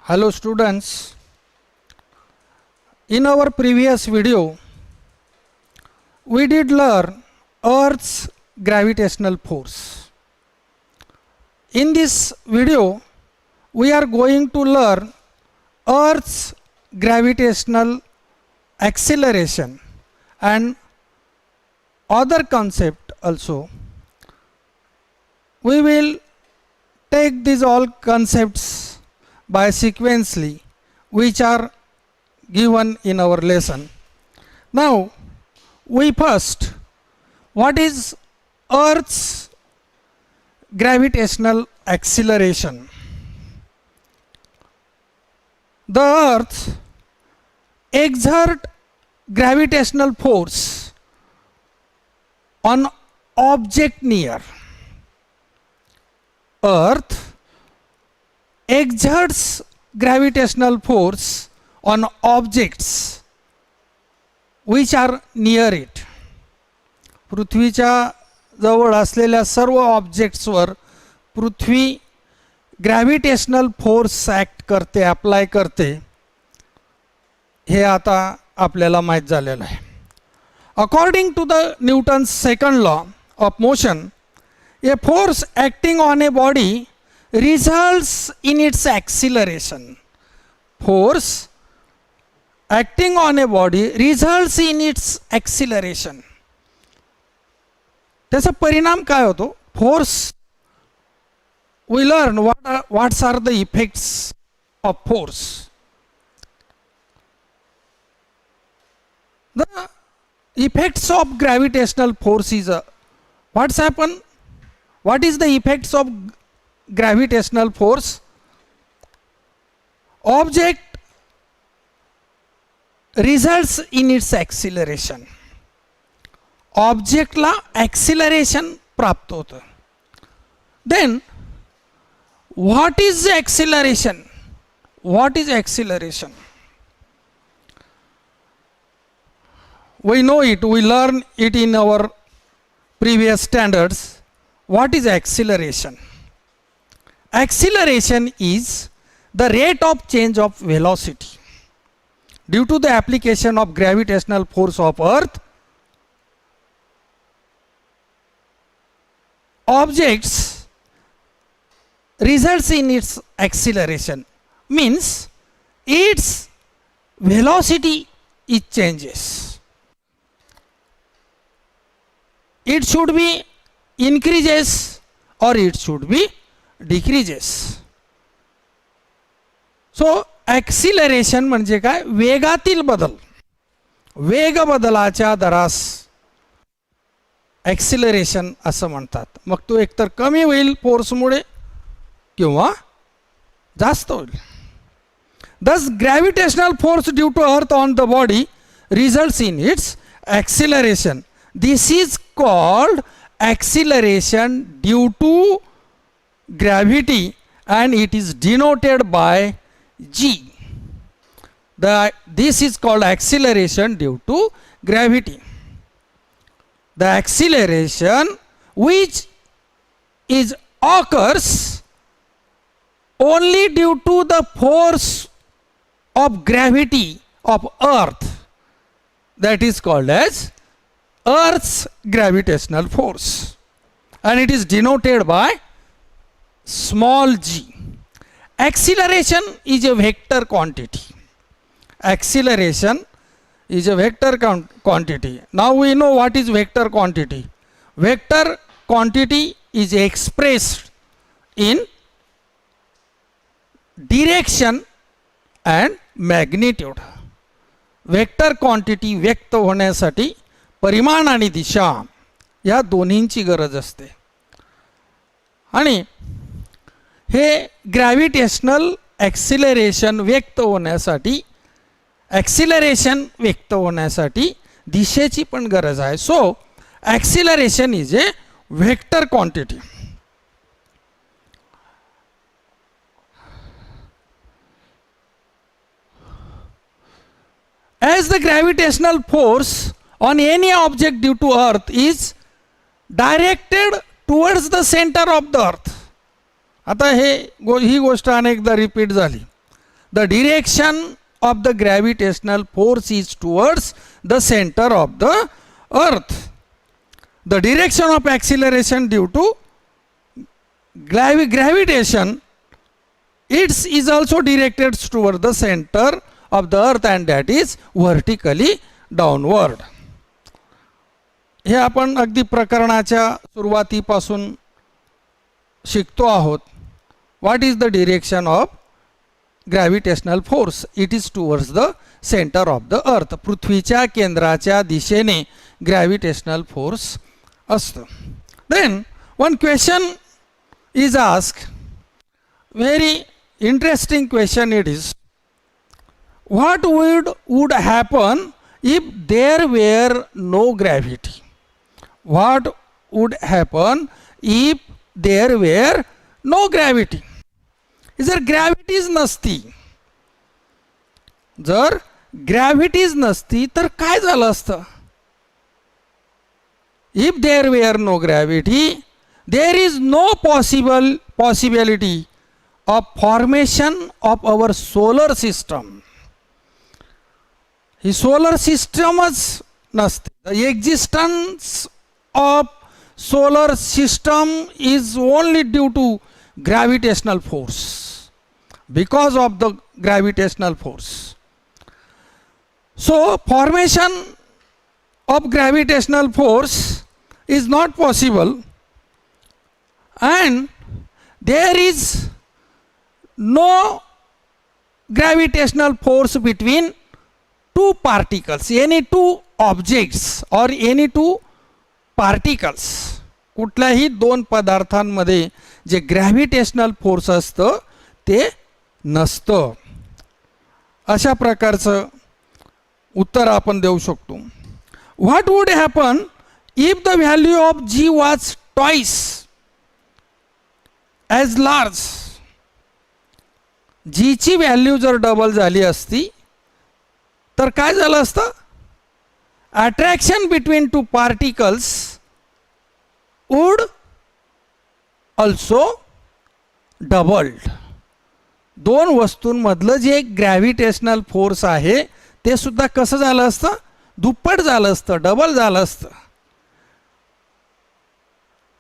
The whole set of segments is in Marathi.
Hello students, in our previous video we did learn Earth's gravitational force. In this video we are going to learn Earth's gravitational acceleration and other concept also. We will take these all concepts by sequentially which are given in our lesson. Now we first, what is Earth's gravitational acceleration? The Earth exerts gravitational force on object near. Earth exerts gravitational force on objects which are near it. पृथ्वीच्या जवळ असलेल्या सर्व ऑब्जेक्ट्सवर पृथ्वी ग्रॅव्हिटेशनल फोर्स ॲक्ट करते, अप्लाय करते, हे आता आपल्याला माहीत झालेलं आहे. According to the Newton's second law of motion, a force acting on a body results in its acceleration. Force acting on a body results in its acceleration. त्याचा परिणाम काय होतो? Force, we learn what are the effects of force. The effects of gravitational force is what's happened? What is the effects of gravitational force? Object results in its acceleration. Object ला acceleration प्राप्त होतं. Then what is acceleration? What is acceleration? We know it, we learn it in our previous standards. What is acceleration? Acceleration is the rate of change of velocity due to the application of gravitational force of Earth. Objects results in its acceleration, means its velocity it changes. It should be increases or it should be decreases. So acceleration म्हणजे काय? वेगातील बदल. वेग बदलाच्या दरास acceleration असं म्हणतात. मग तो एकतर कमी होईल फोर्समुळे किंवा जास्त होईल. Thus gravitational force due to Earth on the body results in its acceleration. This is called acceleration due to gravity and it is denoted by g. This is called acceleration due to gravity. The acceleration which is occurs only due to the force of gravity of Earth, that is called as Earth's gravitational force, and it is denoted by small g. Acceleration is a vector quantity. Acceleration is a vector quantity. Now we know what is vector quantity. Vector quantity is expressed in direction and magnitude. Vector quantity व्यक्त होण्यासाठी परिमाण आणि दिशा या दोन्हींची गरज असते. आणि हे ग्रॅव्हिटेशनल ॲक्सिलरेशन व्यक्त होण्यासाठी दिशेची पण गरज आहे. So acceleration is a vector quantity. As the gravitational force on any object due to Earth is directed towards the center of the Earth. आता ही गोष्ट अनेकदा रिपीट झाली. the direction of the gravitational force is towards the center of the earth. The direction of acceleration due to gravitation, it is also directed toward the center of the earth, and that is vertically downward. हे आपण अगदी प्रकरणाच्या सुरुवातीपासून शिकतो आहोत. What is the direction of gravitational force? It is towards the center of the earth. पृथ्वीच्या केंद्राच्या दिशेने gravitational force असतो. Then one question is asked, very interesting question it is. What would happen if there were no gravity? What would happen if there were no gravity? जर ग्रॅव्हिटीज नसती, जर ग्रॅव्हिटीज नसती तर काय झालं असतं? If there were no gravity, there is no possibility of formation of our solar system. ही सोलर सिस्टमच नसते. The existence of solar system is only due to gravitational force, because of the gravitational force. So formation of gravitational force is not possible, and there is no gravitational force between two particles, any two objects or any two particles. कुठल्याही दोन पदार्थांमध्ये जे ग्रॅव्हिटेशनल फोर्स असतं ते नसतं. अशा प्रकारचं उत्तर आपण देऊ शकतो. What would happen if the value of G was twice as large? जीची व्हॅल्यू जर डबल झाली असती तर काय झालं असतं? Attraction between two particles would also doubled. दोन वस्तूंमधलं जे ग्रॅव्हिटेशनल फोर्स आहे ते सुद्धा कसं झालं असतं? दुप्पट झालं असतं, डबल झालं असतं.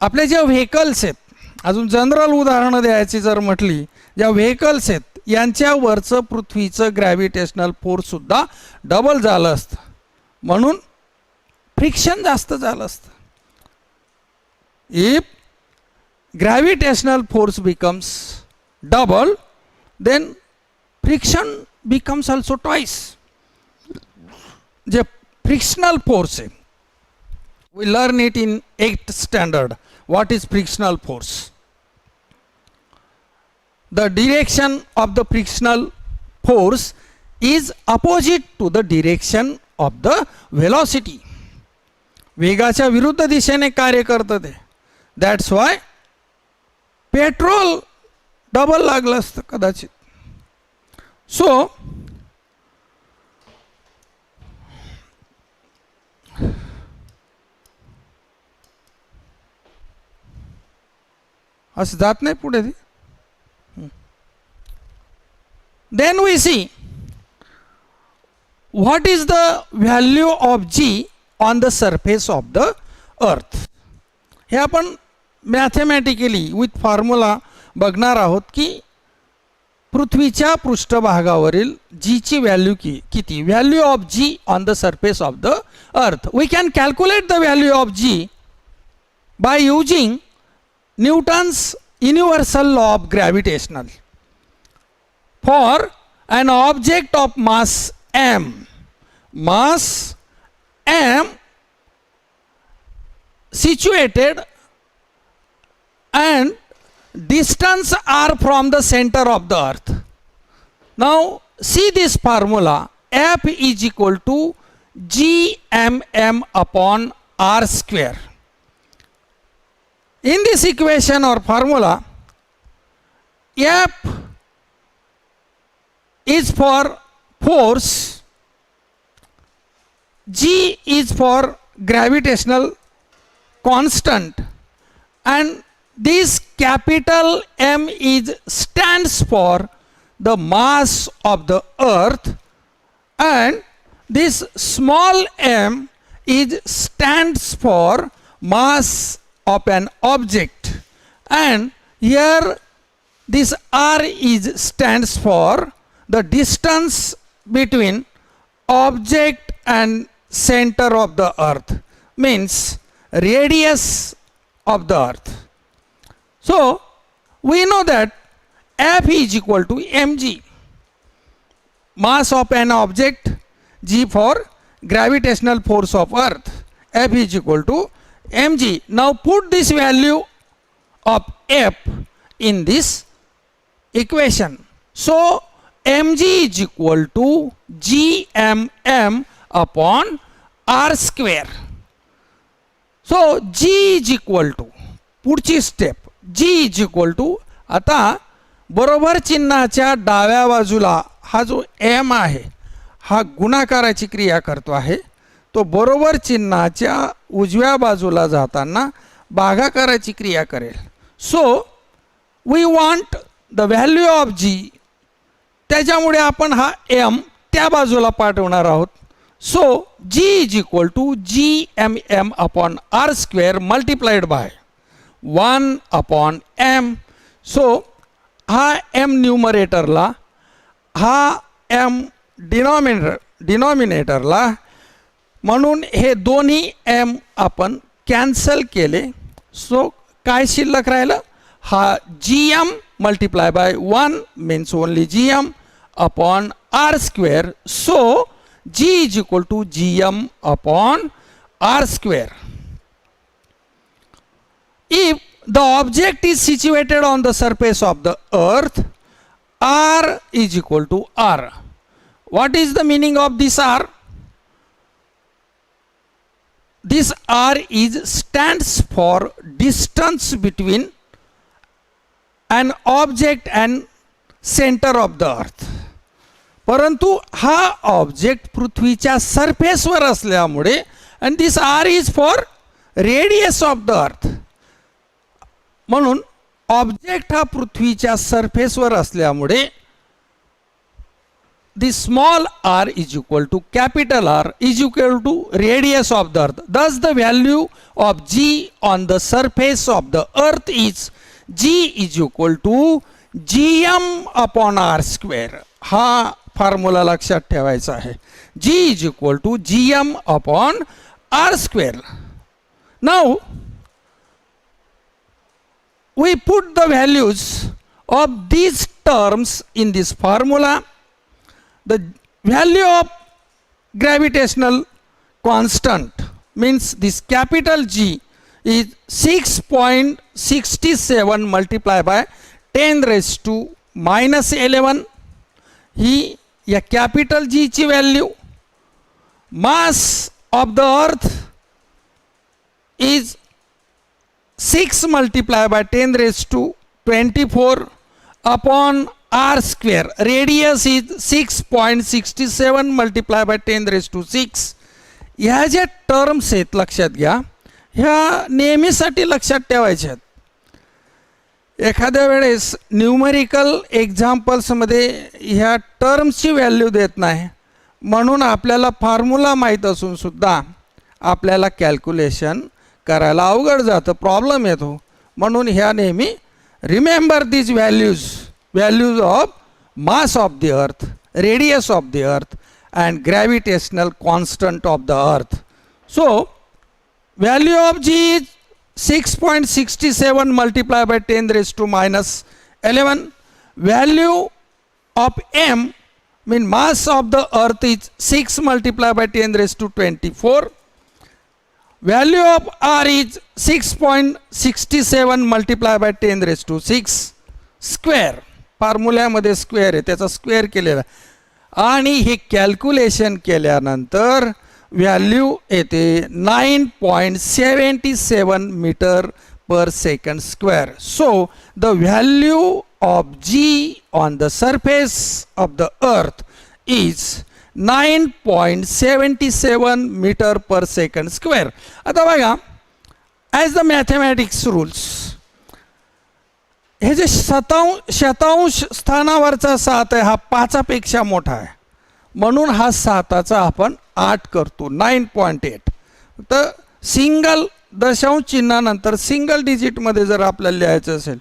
आपले जे व्हेकल्स आहेत, अजून जनरल उदाहरणं द्यायची जर म्हटली, ज्या व्हेकल्स आहेत यांच्यावरचं पृथ्वीचं ग्रॅव्हिटेशनल फोर्स सुद्धा डबल झालं असतं, म्हणून फ्रिक्शन जास्त झालं असतं. If gravitational force becomes double, then friction becomes also twice. जे frictional force है, we learn it in 8th standard. What is frictional force? The direction of the frictional force is opposite to the direction of the velocity. वेगाच्या विरुद्ध दिशेने कार्य करतं ते. That's why पेट्रोल डबल लागलं असतं कदाचित. सो असं जात नाही पुढे ती. Then we see what is the value of G on the surface of the earth. हे आपण मॅथमॅटिकली विथ फॉर्म्युला बघणार आहोत की पृथ्वीच्या पृष्ठभागावरील जीची व्हॅल्यू किती. Value of G on the surface of the earth. We can calculate the value of G by using Newton's universal law of gravitational for an object of mass m. Mass m situated and distance r from the center of the earth. Now see this formula, F is equal to gmm upon r square. In this equation or formula, F is for force, G is for gravitational constant, and this capital M is stands for the mass of the earth, and this small m is stands for mass of an object, and here this r is stands for the distance between object and center of the earth, means radius of the earth. So we know that F is equal to mg, mass of an object, g for gravitational force of earth, F is equal to mg. Now put this value of F in this equation. So mg is equal to gmm upon r square. So g is equal to, पुढची step, g is equal to, आता बरोबर चिन्हाच्या डाव्या बाजूला हा जो m आहे हा गुणाकाराची क्रिया करतो आहे, तो बरोबर चिन्हाच्या उजव्या बाजूला जाताना भागाकाराची क्रिया करेल. So we want the value of g, त्याच्यामुळे आपण हा m त्या बाजूला पाठवणार आहोत. So g is equal to gmm upon r square multiplied by 1 upon m. So हा m न्यूमरेटरला, हा m डिनॉमिनेटरला, म्हणून हे दोन्ही m आपण कॅन्सल केले. सो काय शिल्लक राहिलं, हा gm multiply by 1 means only gm upon r square. So g is equal to gm upon r square. If the object is situated on the surface of the earth, r is equal to r. What is the meaning of this r? This r is stands for distance between an object and center of the earth. परंतु हा ऑब्जेक्ट पृथ्वीच्या सरफेसवर असल्यामुळे, and this r is for radius of the earth, म्हणून ऑब्जेक्ट हा पृथ्वीच्या सरफेसवर असल्यामुळे the small r is equal to capital R is equal to radius of the earth. Thus the value of g on the surface of the earth is g is equal to gm upon r square. हा फॉर्म्युला लक्षात ठेवायचा आहे. g is equal to gm upon r square. Now we put the values of these terms in this formula. The value of gravitational constant means this capital G is 6.67 multiplied by 10 raised to minus 11. ही या capital G ची value. Mass of the earth is 6 multiplied by 10 raised to 24 upon r square. Radius is 6.67 multiplied by 10 raised to 6. ह्या ज्या टर्म्स आहेत लक्षात घ्या, ह्या नेहमीसाठी लक्षात ठेवायच्या आहेत. एखाद्या वेळेस न्यूमरिकल एक्झाम्पल्समध्ये ह्या टर्म्सची व्हॅल्यू देत नाही, म्हणून आपल्याला फॉर्म्युला माहीत असून सुद्धा आपल्याला कॅल्क्युलेशन करायला अवघड जातं, प्रॉब्लेम येतो. म्हणून ह्या नेहमी remember these values of mass of the earth, radius of the earth and gravitational constant of the earth. So value of g is 6.67 multiplied by 10 raised to minus 11. Value of m mean mass of the earth is 6 multiplied by 10 raised to 24. Value of r is 6.67 multiplied by 10 raised to 6 square. फॉर्म्युल्यामध्ये square आहे, त्याचा स्क्वेअर केलेला, आणि हे कॅल्क्युलेशन केल्यानंतर व्हॅल्यू येते 9.77 metre per second square. So the value of G on the surface of the earth is 9.77 metre per second square. आता बघा, ॲज द मॅथमॅटिक्स रूल्स, हे जे शतांश स्थानावरचा 7 आहे हा 5 पेक्षा मोठा आहे, म्हणून हा 7चा आपण 8 करतो, 9.8. तर सिंगल दशांश चिन्हानंतर सिंगल डिजिटमध्ये जर आपल्याला लिहायचं असेल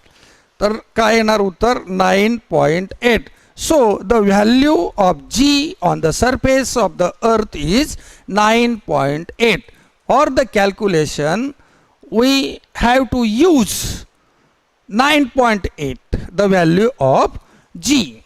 तर काय येणार उत्तर 9.8. So the value of G on the surface of the earth is 9.8. For the calculation we have to use 9.8 the value of G.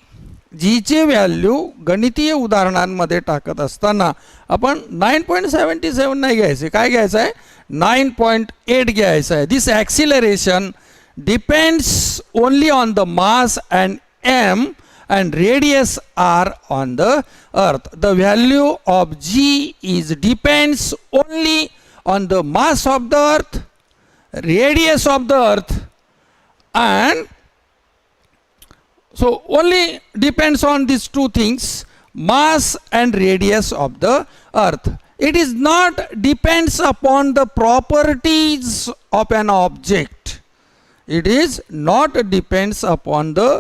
G ची व्हॅल्यू गणितीय उदाहरणांमध्ये टाकत असताना आपण 9.77 नाही घ्यायचे, काय घ्यायचं आहे 9.8 घ्यायचं आहे. This acceleration depends only on the mass and m and radius r on the earth. The value of G is depends only on the mass of the earth, radius of the earth, and so only depends on these two things, mass and radius of the earth. It is not depends upon the properties of an object. It is not depends upon the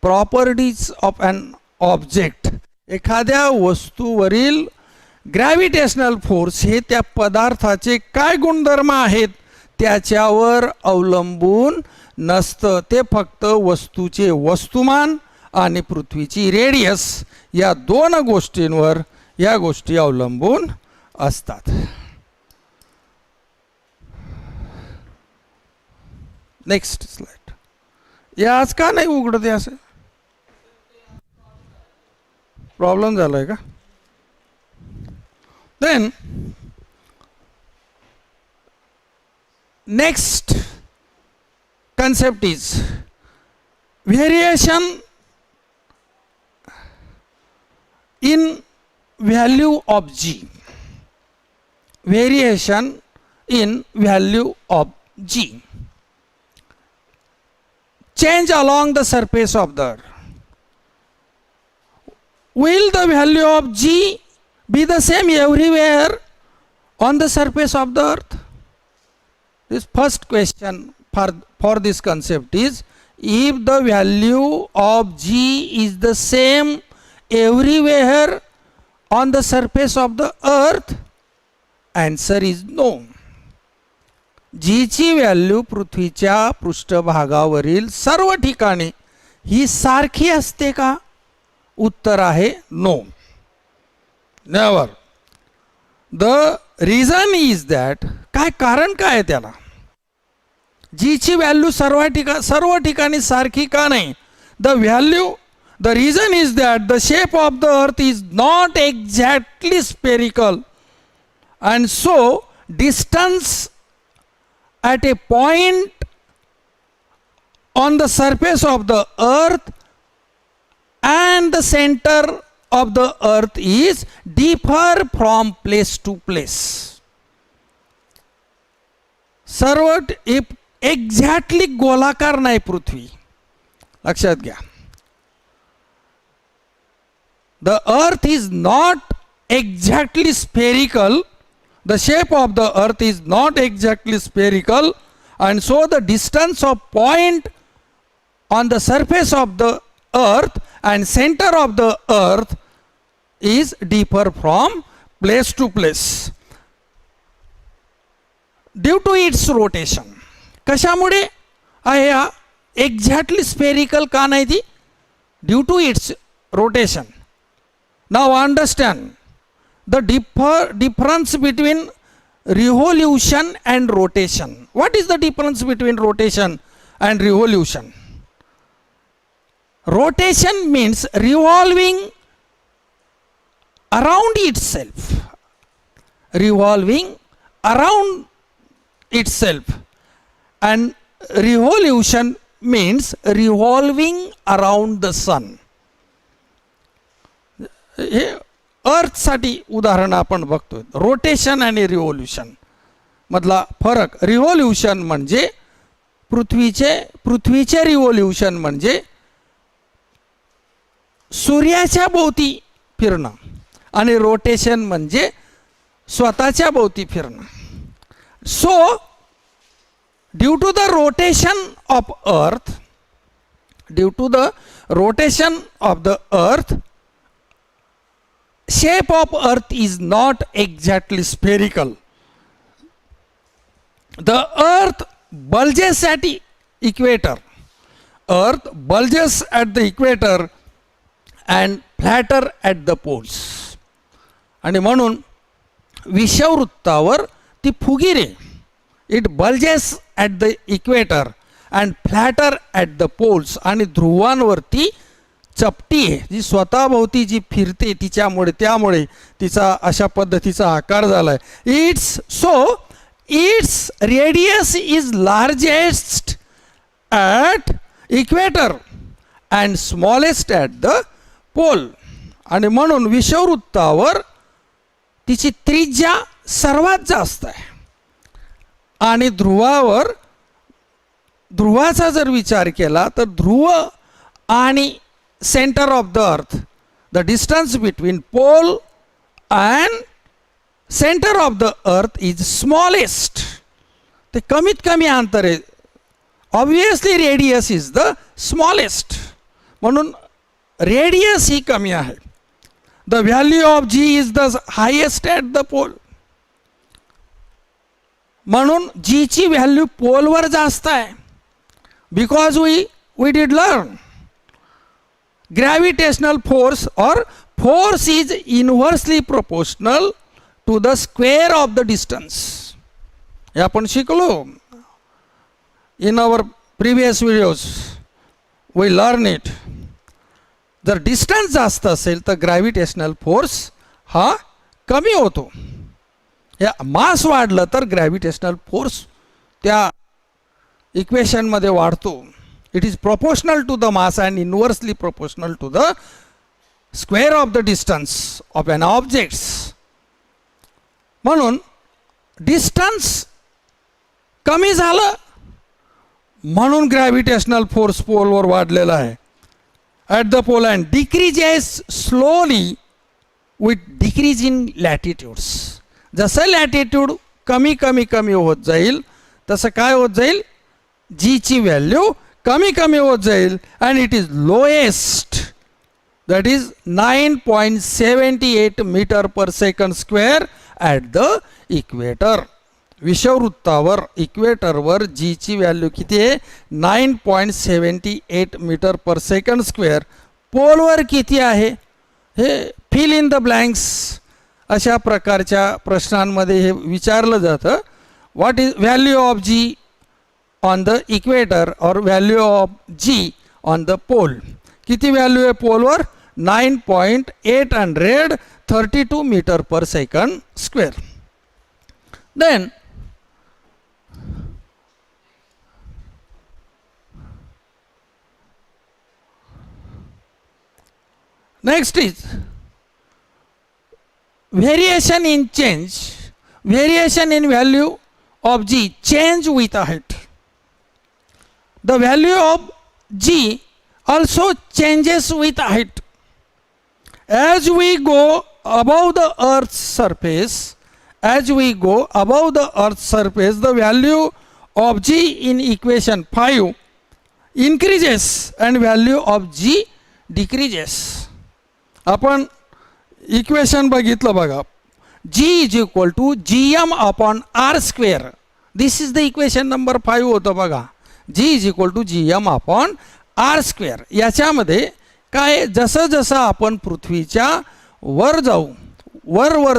properties of an object. एखाद्या वस्तूवरील ग्रॅव्हिटेशनल फोर्स हे त्या पदार्थाचे काय गुणधर्म आहेत त्याच्यावर अवलंबून नसतं, ते फक्त वस्तूचे वस्तुमान आणि पृथ्वीची रेडियस या 2 गोष्टींवर या गोष्टी अवलंबून असतात. Next slide. या आज का नाही उघडते असं प्रॉब्लेम झालाय का? Then next concept is variation in value of G. Variation in value of G. Change along the surface of the earth. Will the value of G be the same everywhere on the surface of the earth? This first question for this concept is, if the value of G is the same everywhere on the surface of the earth, answer is no. G ची व्हॅल्यू पृथ्वीच्या पृष्ठभागावरील सर्व ठिकाणी ही सारखी असते का? उत्तर आहे no, never. The reason is that, काय कारण काय आहे त्याला? जी ची व्हॅल्यू सर्व ठिकाणी सारखी का नाही? The reason is that the shape of the earth is not exactly spherical and so distance at a point on the surface of the earth and the center of the earth is differ from place to place. सर्व एक्झॅक्टली गोलाकार नाही पृथ्वी, लक्षात घ्या. The earth is not exactly spherical. The shape of the earth is not exactly spherical, and so the distance of point on the surface of the earth and center of the earth is differ from place to place due to its rotation. कशामुळे आहे हा एक्झॅक्टली स्फेरिकल का नाही ती? Due to its rotation. Now understand the difference between revolution and rotation. What is the difference between rotation and revolution? Rotation means revolving around itself. Revolving around itself. And revolution means revolving around the sun. अर्थ साठी उदाहरण आपण बघतोय. रोटेशन आणि रिव्होल्यूशन मधला फरक. रिव्होल्यूशन म्हणजे पृथ्वीचे रिव्होल्यूशन म्हणजे सूर्याच्या भोवती फिरणं आणि रोटेशन म्हणजे स्वतःच्या भोवती फिरणं. So due to the rotation of earth Due to the rotation of the earth, shape of earth is not exactly spherical. The earth bulges at the equator. Earth bulges at the equator and flatter at the poles. आणि म्हणून विषुववृत्तावर ती फुगीर आहे. It bulges at the equator and flatter at the poles. आणि ध्रुवांवरती चपटी आहे जी स्वतःभोवती जी फिरते त्यामुळे तिचा अशा पद्धतीचा आकार झाला आहे. Its radius is largest at equator and smallest at the pole. आणि म्हणून विषुववृत्तावर तिची त्रिज्या सर्वात जास्त आहे. आणि ध्रुवाचा जर विचार केला तर ध्रुव आणि centre of the earth, the distance between pole and centre of the earth is smallest. ते कमीत कमी अंतर आहे. Obviously radius is the smallest. म्हणून रेडियस ही कमी आहे. The value of G is the highest at the pole. म्हणून जीची व्हॅल्यू पोलवर जास्त आहे. Because we did learn gravitational force or force is inversely proportional to the square of the distance. हे आपण शिकलो in our previous videos. We learn it. जर डिस्टन्स जास्त असेल तर ग्रॅव्हिटेशनल फोर्स हा कमी होतो. हे मास वाढलं तर ग्रॅव्हिटेशनल फोर्स त्या इक्वेशनमध्ये वाढतो. It is proportional to the mass and inversely proportional to the square of the distance of an object. म्हणून डिस्टन्स कमी झालं म्हणून ग्रॅव्हिटेशनल फोर्स पोलवर वाढलेला आहे at the pole and decreases slowly with decrease in latitudes. जसं लॅटिट्यूड कमी कमी कमी होत जाईल तसं काय होत जाईल, जीची व्हॅल्यू कमी कमी होत जाईल and it is lowest, that is 9.78 metre per second square at the equator. विषुववृत्तावर इक्वेटरवर जीची व्हॅल्यू किती आहे, 9.78 मीटर पर सेकंड स्क्वेअर. पोलवर किती आहे हे फिल इन द ब्लँक्स अशा प्रकारच्या प्रश्नांमध्ये हे विचारलं जातं. What is value of G on the equator or value of G on the pole. किती व्हॅल्यू आहे पोलवर, 9.832 metre per second square. Then next is variation in value of G change with height. The value of G also changes with height. As we go above the earth's surface, the value of G in equation 5 increases and value of G decreases. आपण इक्वेशन बघितलं बघा, G is equal to GM upon R square. This is the equation number 5 होतं बघा. G is equal to GM upon R square. याच्यामध्ये काय, जसं जसं आपण पृथ्वीच्या वर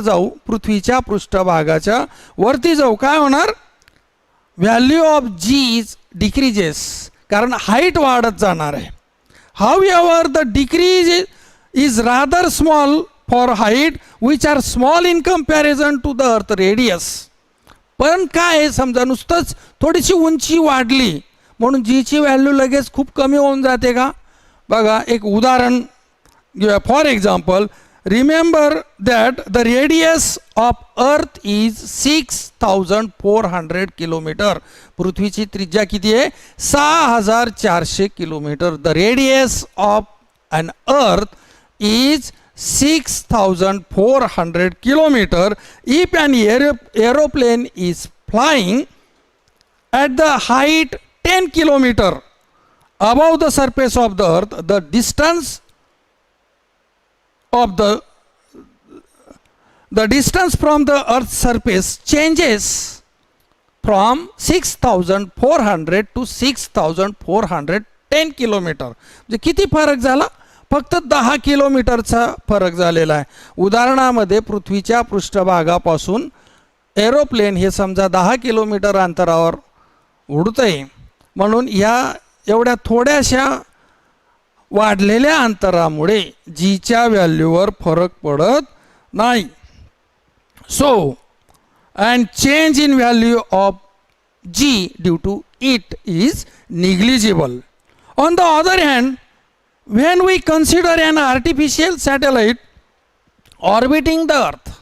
जाऊ पृथ्वीच्या पृष्ठभागाच्या वरती जाऊ काय होणार, value of G is decreases, कारण हाईट वाढत जाणार आहे. However the decrease is rather small for height which are small in comparison to the earth radius. पण काय समजा नुसतंच थोडीशी उंची वाढली म्हणून जीची व्हॅल्यू लगेच खूप कमी होऊन जाते का. बघा एक उदाहरण घेऊया. For example, remember that the radius of earth is 6400 kilometre. पृथ्वीची त्रिज्या किती आहे, 6400 kilometre. The radius of an earth is 6400 kilometer. If an aeroplane is flying at the height 10 kilometer above the surface of the earth, the distance of the distance from the earth's surface changes from 6400 to 6410 kilometre. म्हणजे किती फरक झाला? फक्त 10 किलोमीटरचा फरक झालेला आहे. उदाहरणामध्ये पृथ्वीच्या पृष्ठभागापासून एरोप्लेन हे समजा 10 किलोमीटर अंतरावर उडतंय, म्हणून या एवढ्या थोड्याशा वाढलेल्या अंतरामुळे जीच्या व्हॅल्यूवर फरक पडत नाही. So and change in value of g due to it is negligible. On the other hand, when we consider an artificial satellite orbiting the earth,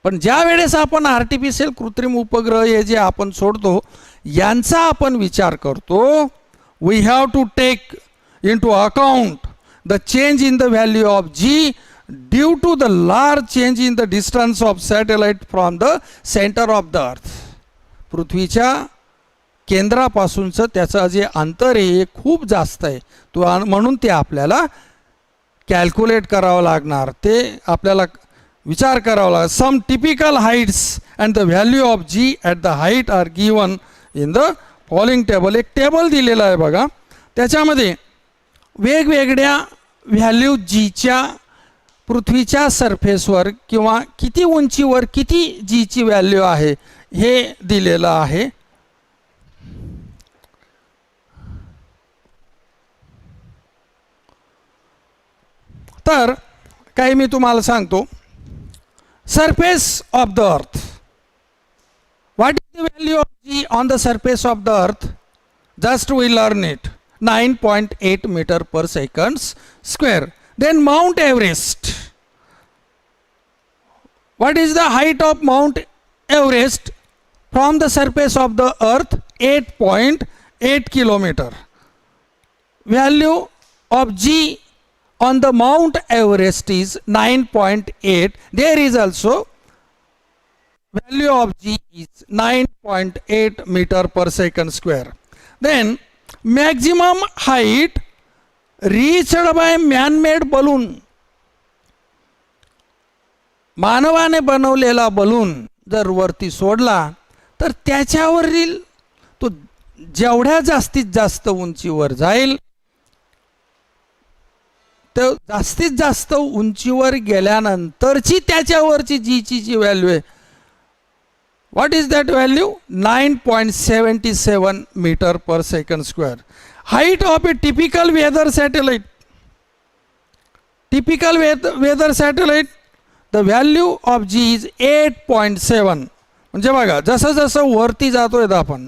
पण ज्या वेळेस आपण आर्टिफिशियल कृत्रिम उपग्रह हे जे आपण सोडतो यांचा आपण विचार करतो, we have to take into account the change in the value of g due to the large change in the distance of satellite from the center of the earth. पृथ्वीच्या केंद्रापासूनचं त्याचं जे अंतर आहे हे खूप जास्त आहे, तो म्हणून ते आपल्याला कॅल्क्युलेट करावं लागणार, ते आपल्याला विचार करावा लागेल. Some typical heights and the value of G at the height are given in the following table. एक टेबल दिलेलं आहे बघा, त्याच्यामध्ये वेगवेगळ्या व्हॅल्यू जीच्या पृथ्वीच्या सरफेसवर किंवा किती उंचीवर किती जीची व्हॅल्यू आहे हे दिलेलं आहे. तर काही मी तुम्हाला सांगतो. Surface of the earth, what is the value of G on the surface of the earth? Just we learn it. 9.8 metre per second square. Then Mount Everest. What is the height of Mount Everest from the surface of the earth? 8.8 kilometer. Value of G on the Mount Everest is 9.8. There is also value of G is 9.8 meter per second square. Then maximum height reached by man-made balloon. मानवाने बनवलेला बलून जर वरती सोडला तर त्याच्यावरील तो जेवढ्या जास्तीत जास्त उंचीवर जाईल, तर जास्तीत जास्त उंचीवर गेल्यानंतरची त्याच्यावरची जीची जी व्हॅल्यू आहे, what is that value? 9.77 metre per second square. Height of a typical weather satellite. Typical weather satellite, the value of G is 8.7. म्हणजे बघा, जसं जसं वरती जातोय आपण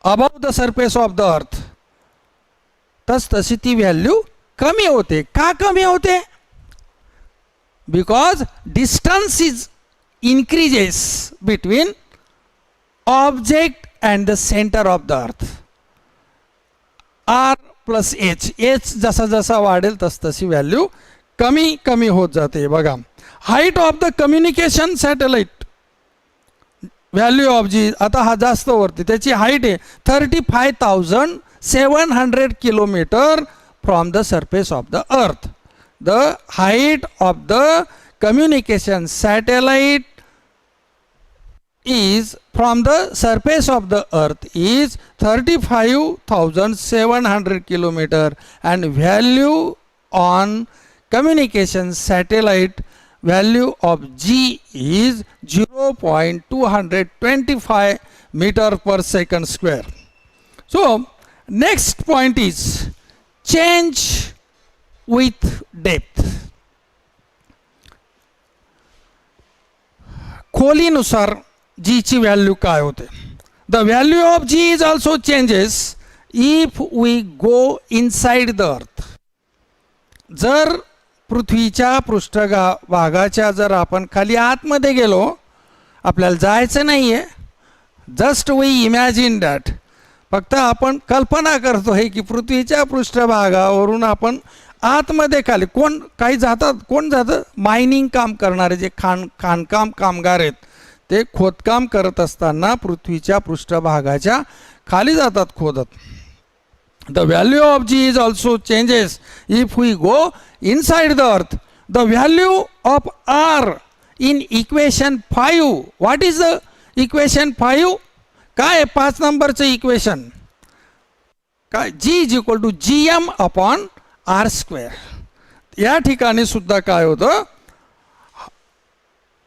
above the surface of the earth, तशी ती व्हॅल्यू कमी होते. का कमी होते? Because distance is increases between object and the center of the earth. R plus H जसा जसा वाढेल तशी व्हॅल्यू कमी कमी होत जाते. बघा, height of the communication satellite, value of G, आता हा जास्त वरती, त्याची हाईट आहे 35,700 kilometre from the surface of the earth. The height of the communication satellite is from the surface of the earth is 35,700 kilometer, and value on communication satellite value of G is 0.225 meter per second square. So next point is change with depth. खोलीनुसार जीची व्हॅल्यू काय होते? The value of G is also changes if we go inside the earth. जर पृथ्वीच्या पृष्ठभागाच्या जर आपण खाली आतमध्ये गेलो, आपल्याला जायचं नाही आहे, जस्ट वी इमॅजिन दॅट, फक्त आपण कल्पना करतो आहे की पृथ्वीच्या पृष्ठभागावरून आपण आतमध्ये खाली कोण काही जातात, कोण जातं? मायनिंग काम करणारे जे खाणकाम कामगार आहेत, ते खोदकाम करत असताना पृथ्वीच्या पृष्ठभागाच्या खाली जातात खोदत. The value of G is also changes if we go inside the earth. The value of R in equation 5. What is the equation 5? काय 5 नंबरचं इक्वेशन काय? G is equal to GM upon R square. या ठिकाणी सुद्धा काय होतं,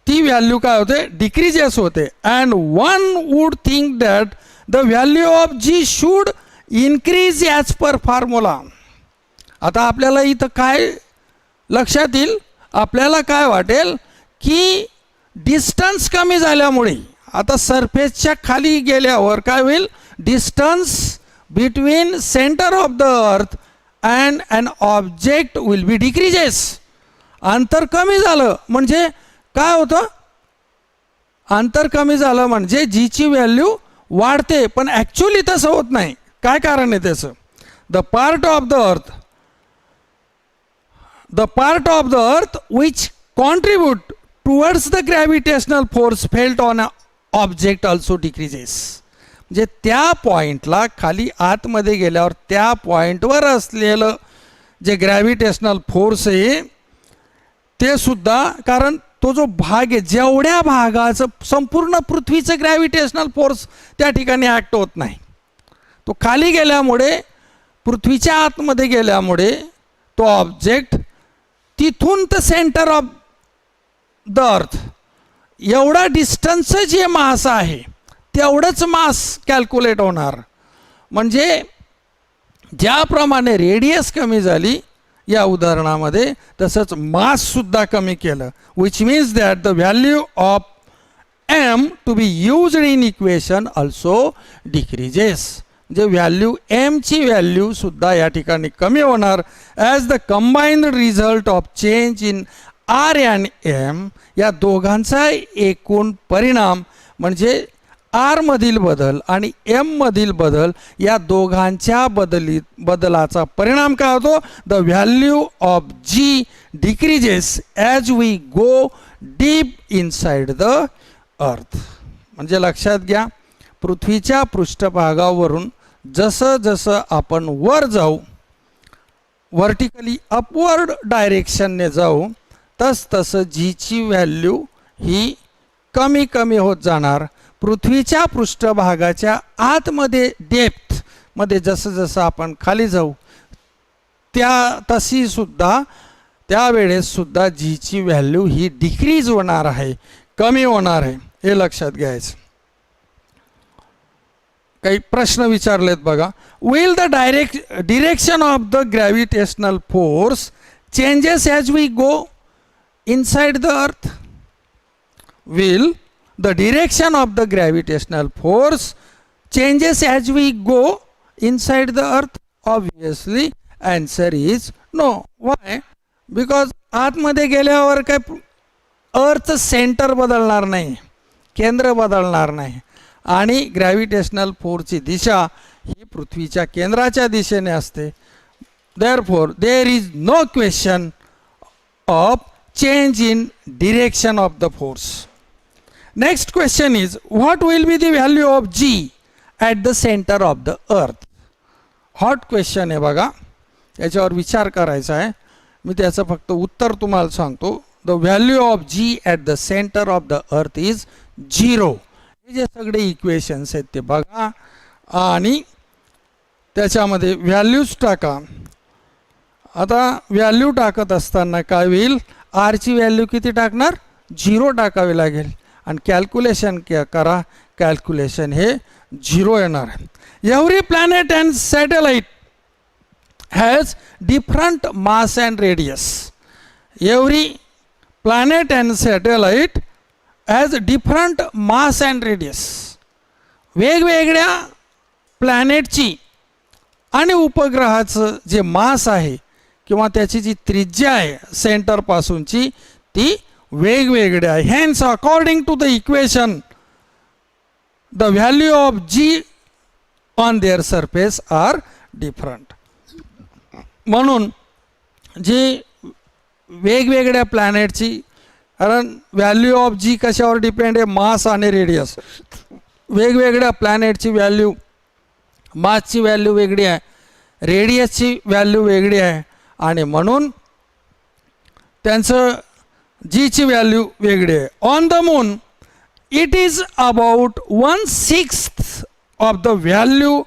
ती व्हॅल्यू काय होते, डिक्रीजेस होते. And one would think that the value of G should increase as per formula. आता आपल्याला इथं काय लक्षात येईल, आपल्याला काय वाटेल की डिस्टन्स कमी झाल्यामुळे आता सरफेसच्या खाली गेल्यावर काय होईल, distance between centre of the earth and an object will be decreases. अंतर कमी झालं म्हणजे काय होतं, अंतर कमी झालं म्हणजे जीची व्हॅल्यू वाढते. पण ॲक्च्युली तसं होत नाही. काय कारण आहे त्याचं, द पार्ट ऑफ द अर्थ which contribute towards the gravitational force felt on a object also decreases. म्हणजे त्या पॉईंटला खाली आतमध्ये गेल्यावर त्या पॉईंटवर असलेलं जे ग्रॅव्हिटेशनल फोर्स आहे ते सुद्धा, कारण तो जो भाग आहे जेवढ्या भागाचं संपूर्ण पृथ्वीचं ग्रॅव्हिटेशनल फोर्स त्या ठिकाणी ॲक्ट होत नाही. तो खाली गेल्यामुळे, पृथ्वीच्या आतमध्ये गेल्यामुळे तो ऑब्जेक्ट तिथून तर सेंटर ऑफ द अर्थ एवढा डिस्टन्सचं जे मास आहे तेवढंच मास कॅल्क्युलेट होणार. म्हणजे ज्याप्रमाणे रेडियस कमी झाली या उदाहरणामध्ये, तसंच माससुद्धा कमी केलं. Which means that the value of M to be used in equation also decreases. म्हणजे व्हॅल्यू एमची व्हॅल्यूसुद्धा या ठिकाणी कमी होणार. As the combined result of change in R and M, या दोघांचा एकूण परिणाम म्हणजे आर मधील बदल आणि एम मधील बदल, या दोघांच्या बदलाचा परिणाम काय होतो, the value of G decreases as we go deep inside the earth. म्हणजे लक्षात घ्या, पृथ्वीच्या पृष्ठभागावरून जसं जसं आपण वर जाऊ, व्हर्टिकली अपवर्ड डायरेक्शनने जाऊ, तसं जीची व्हॅल्यू ही कमी कमी होत जाणार. पृथ्वीच्या पृष्ठभागाच्या आतमध्ये डेप्थमध्ये जसं जसं आपण खाली जाऊ त्यावेळेससुद्धा जीची व्हॅल्यू ही डिक्रीज होणार आहे, कमी होणार आहे. हे लक्षात घ्यायचं. काही प्रश्न विचारलेत बघा. Will the direction of the gravitational force changes as we go inside the earth? Will the direction of the gravitational force changes as we go inside the earth? Obviously answer is no. Why? Because आतमध्ये गेल्यावर काय अर्थ सेंटर बदलणार नाही, केंद्र बदलणार नाही आणि ग्रॅव्हिटेशनल फोर्सची दिशा ही पृथ्वीच्या केंद्राच्या दिशेने असते. Therefore there is no question of change in direction of the force. Next question is, what will be the value of G at the center of the earth? Hot question आहे बघा, याच्यावर विचार करायचा आहे. मी त्याचं फक्त उत्तर तुम्हाला सांगतो. The value of G at the centre of the earth is 0. हे जे सगळे इक्वेशन्स आहेत ते बघा आणि त्याच्यामध्ये व्हॅल्यूज टाका. आता व्हॅल्यू टाकत असताना काय होईल, आरची व्हॅल्यू किती टाकणार, 0 टाकावी लागेल आणि कॅल्क्युलेशन करा. कॅल्क्युलेशन हे 0 येणार. Every planet and satellite has different mass and radius. Every planet and satellite has different mass and radius. वेगवेगळ्या प्लॅनेटची आणि उपग्रहाचं जे मास आहे किंवा त्याची जी त्रिज्या आहे सेंटरपासूनची ती वेगवेगळी आहे. Hence according to the equation the value of G on their surface are different. म्हणून जी वेगवेगळ्या प्लॅनेटची, कारण व्हॅल्यू ऑफ जी कशावर डिपेंड आहे, मास आणि रेडियस. वेगवेगळ्या प्लॅनेटची व्हॅल्यू, मासची व्हॅल्यू वेगळी आहे, रेडियसची व्हॅल्यू वेगळी आहे आणि म्हणून त्यांचं जीची व्हॅल्यू वेगळी आहे. On the moon it is about 1/6 of the value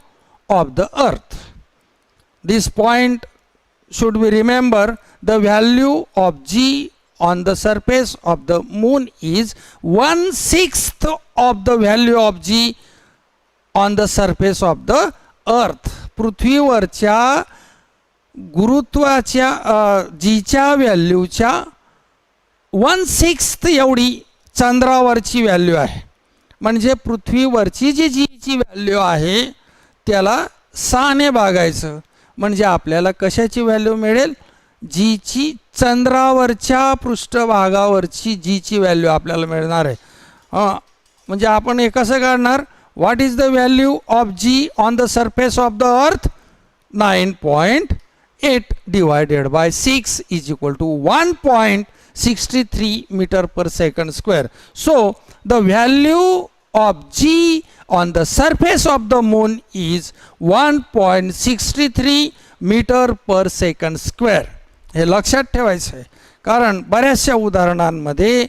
of the earth. This point should we remember, the value of G on the surface of the moon is 1/6 of the value of G on the surface of the earth. पृथ्वीवरच्या गुरुत्वाच्या जीच्या व्हॅल्यूच्या 1/6 एवढी चंद्रावरची व्हॅल्यू आहे. म्हणजे पृथ्वीवरची जी जीची व्हॅल्यू आहे त्याला 6 ने भागायचं म्हणजे आपल्याला कशाची व्हॅल्यू मिळेल, जीची चंद्रावरच्या पृष्ठभागावरची जीची व्हॅल्यू आपल्याला मिळणार आहे. म्हणजे आपण हे कसं काढणार, what is the value of G on the surface of the earth, 9.8 divided by 6 is equal to 1.63 meter per second square. So the value of G on the surface of the moon is 1.63 meter per second square. हे लक्षात ठेवायचं आहे कारण बऱ्याचशा उदाहरणांमध्ये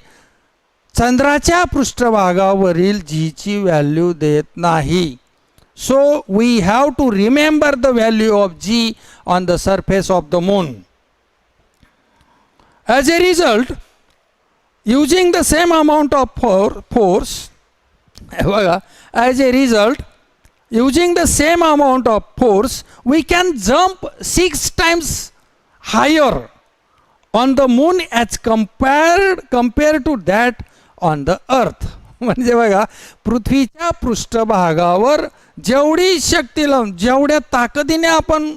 चंद्राच्या पृष्ठभागावरील जीची व्हॅल्यू देत नाही. So we have to remember the value of G on the surface of the moon. As a result, using the same amount of force, as a result, using the same amount of force, we can jump 6 times higher on the moon as compared to that on the earth. म्हणजे बघा, पृथ्वीच्या पृष्ठभागावर जेवढी शक्ती लावून, जेवढ्या ताकदीने आपण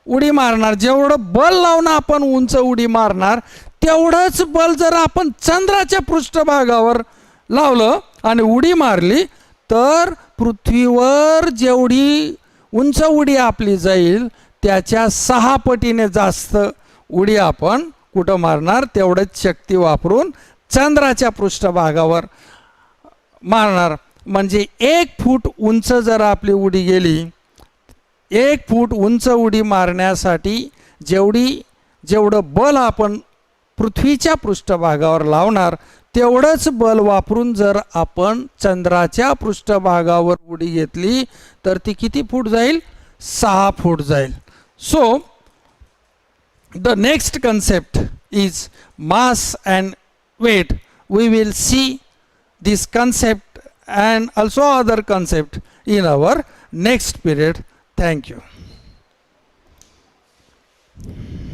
उडी मारणार, जेवढं बल लावून आपण उंच उडी मारणार, तेवढंच बल जर आपण चंद्राच्या पृष्ठभागावर लावलं आणि उडी मारली तर पृथ्वीवर जेवढी उंच उडी आपली जाईल त्याच्या 6 पटीने जास्त उडी आपण कुठं मारणार, तेवढंच शक्ती वापरून चंद्राच्या पृष्ठभागावर मारणार. म्हणजे 1 फूट उंच जर आपली उडी गेली, 1 फूट उंच उडी मारण्यासाठी जेवढं बल आपण पृथ्वीच्या पृष्ठभागावर लावणार तेवढंच बल वापरून जर आपण चंद्राच्या पृष्ठभागावर उडी घेतली तर ती किती फूट जाईल, 6 फूट जाईल. So the next concept is mass and weight. We will see this concept and also other concept in our next period. Thank you.